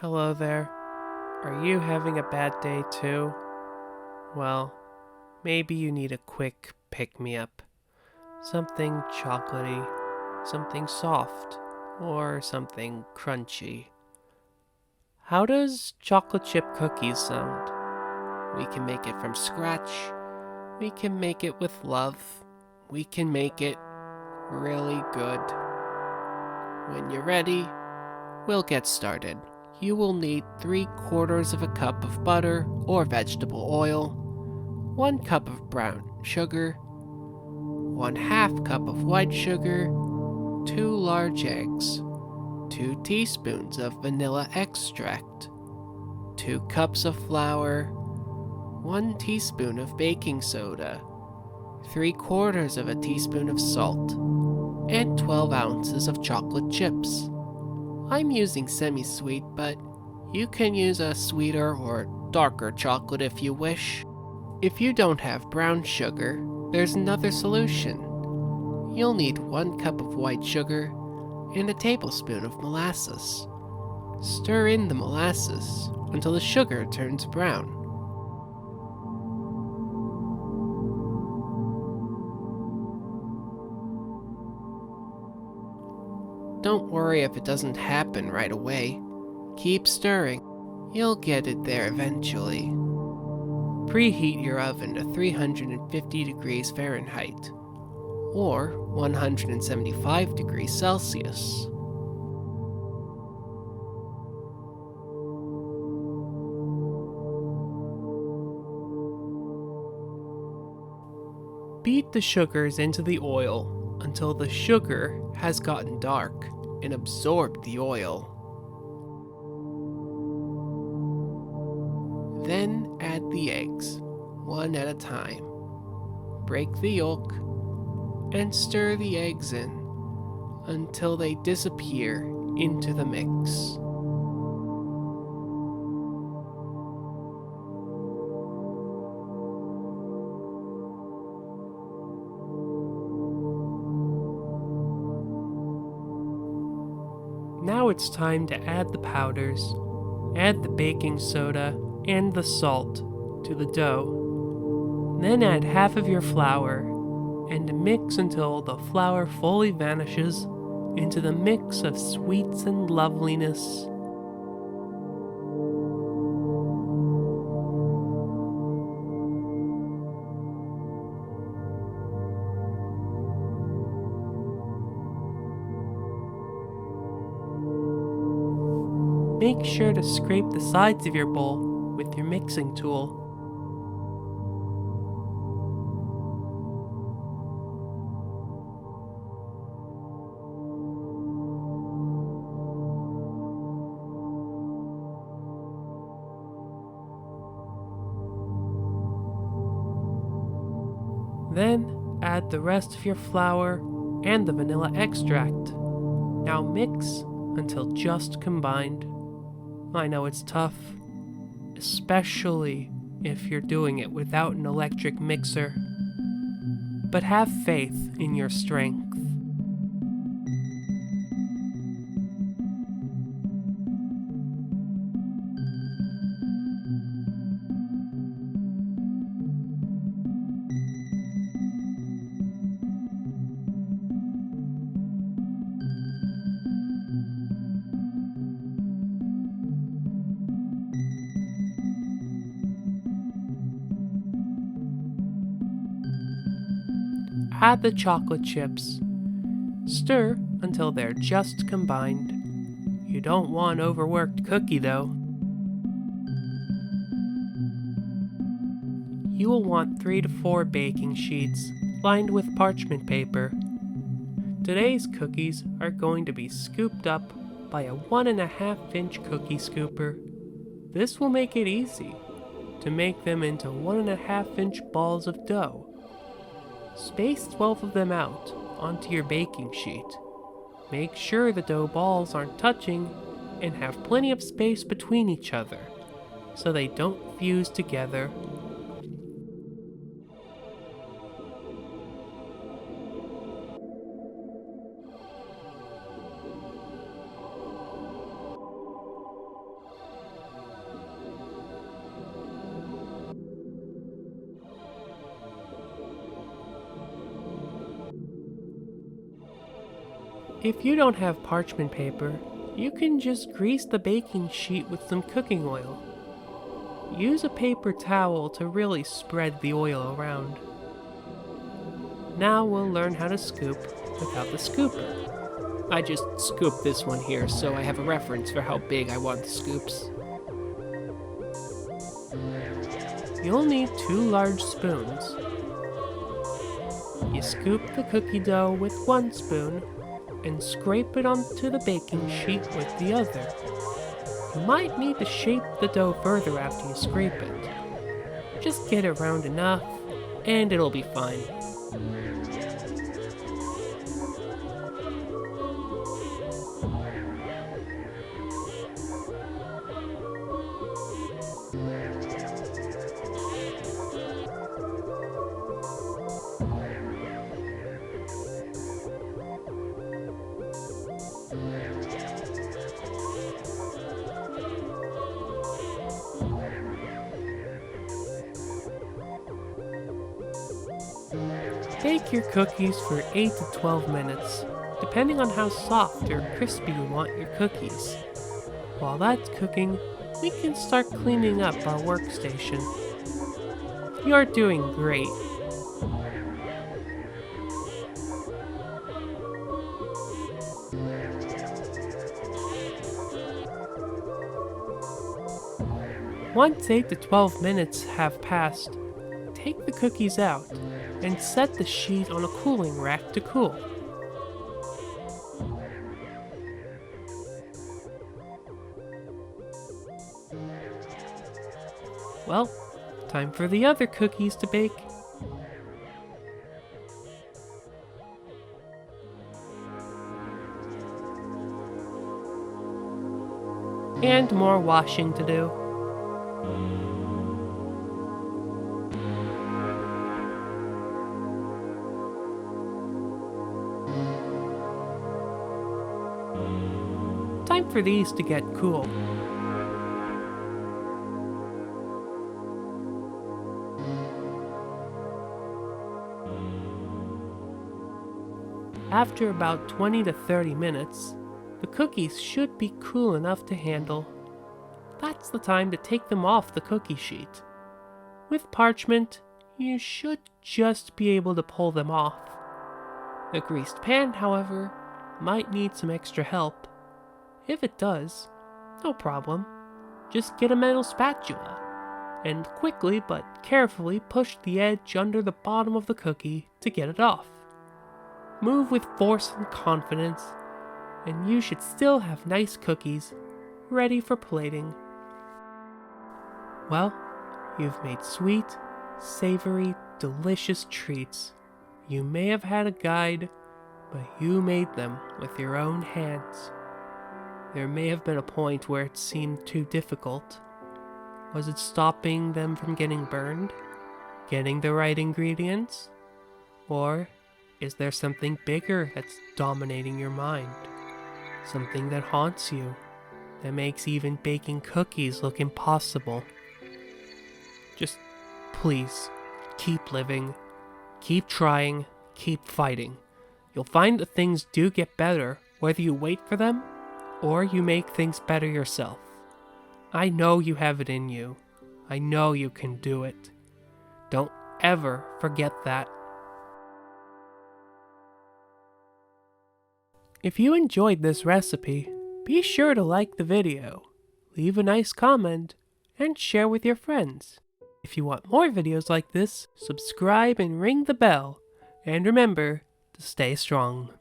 Hello there. Are you having a bad day too? Well, maybe you need a quick pick-me-up. Something chocolatey, something soft, or something crunchy. How does chocolate chip cookies sound? We can make it from scratch. We can make it with love. We can make it really good. When you're ready, we'll get started. You will need 3/4 of a cup of butter or vegetable oil, 1 cup of brown sugar, 1/2 cup of white sugar, 2 large eggs, 2 teaspoons of vanilla extract, 2 cups of flour, 1 teaspoon of baking soda, 3/4 of a teaspoon of salt, and 12 ounces of chocolate chips. I'm using semi-sweet, but you can use a sweeter or darker chocolate if you wish. If you don't have brown sugar, there's another solution. You'll need 1 cup of white sugar and a tablespoon of molasses. Stir in the molasses until the sugar turns brown. Don't worry if it doesn't happen right away. Keep stirring. You'll get it there eventually. Preheat your oven to 350 degrees Fahrenheit or 175 degrees Celsius. Beat the sugars into the oil until the sugar has gotten dark and absorbed the oil. Then add the eggs, one at a time. Break the yolk and stir the eggs in until they disappear into the mix. Now it's time to add the powders, add the baking soda and the salt to the dough. Then add half of your flour and mix until the flour fully vanishes into the mix of sweets and loveliness. Make sure to scrape the sides of your bowl with your mixing tool. Then add the rest of your flour and the vanilla extract. Now mix until just combined. I know it's tough, especially if you're doing it without an electric mixer, but have faith in your strength. Add the chocolate chips. Stir until they're just combined. You don't want overworked cookie though. You will want 3 to 4 baking sheets lined with parchment paper. Today's cookies are going to be scooped up by a 1.5-inch cookie scooper. This will make it easy to make them into 1.5-inch balls of dough. Space 12 of them out onto your baking sheet. Make sure the dough balls aren't touching and have plenty of space between each other so they don't fuse together. If you don't have parchment paper, you can just grease the baking sheet with some cooking oil. Use a paper towel to really spread the oil around. Now we'll learn how to scoop without the scooper. I just scooped this one here so I have a reference for how big I want the scoops. You'll need 2 large spoons. You scoop the cookie dough with 1 spoon and scrape it onto the baking sheet with the other. You might need to shape the dough further after you scrape it. Just get it round enough and it'll be fine. Bake your cookies for 8 to 12 minutes, depending on how soft or crispy you want your cookies. While that's cooking, we can start cleaning up our workstation. You're doing great. Once 8 to 12 minutes have passed, take the cookies out and set the sheet on a cooling rack to cool. Well, time for the other cookies to bake. And more washing to do. Time for these to get cool. After about 20 to 30 minutes, the cookies should be cool enough to handle. That's the time to take them off the cookie sheet. With parchment, you should just be able to pull them off. A greased pan, however, might need some extra help. If it does, no problem. Just get a metal spatula and quickly but carefully push the edge under the bottom of the cookie to get it off. Move with force and confidence, and you should still have nice cookies ready for plating. Well, you've made sweet, savory, delicious treats. You may have had a guide, but you made them with your own hands. There may have been a point where it seemed too difficult. Was it stopping them from getting burned? Getting the right ingredients? Or is there something bigger that's dominating your mind? Something that haunts you, that makes even baking cookies look impossible? Just please, keep living, keep trying, keep fighting. You'll find that things do get better whether you wait for them or you make things better yourself. I know you have it in you. I know you can do it. Don't ever forget that. If you enjoyed this recipe, be sure to like the video, leave a nice comment, and share with your friends. If you want more videos like this, subscribe and ring the bell, and remember to stay strong.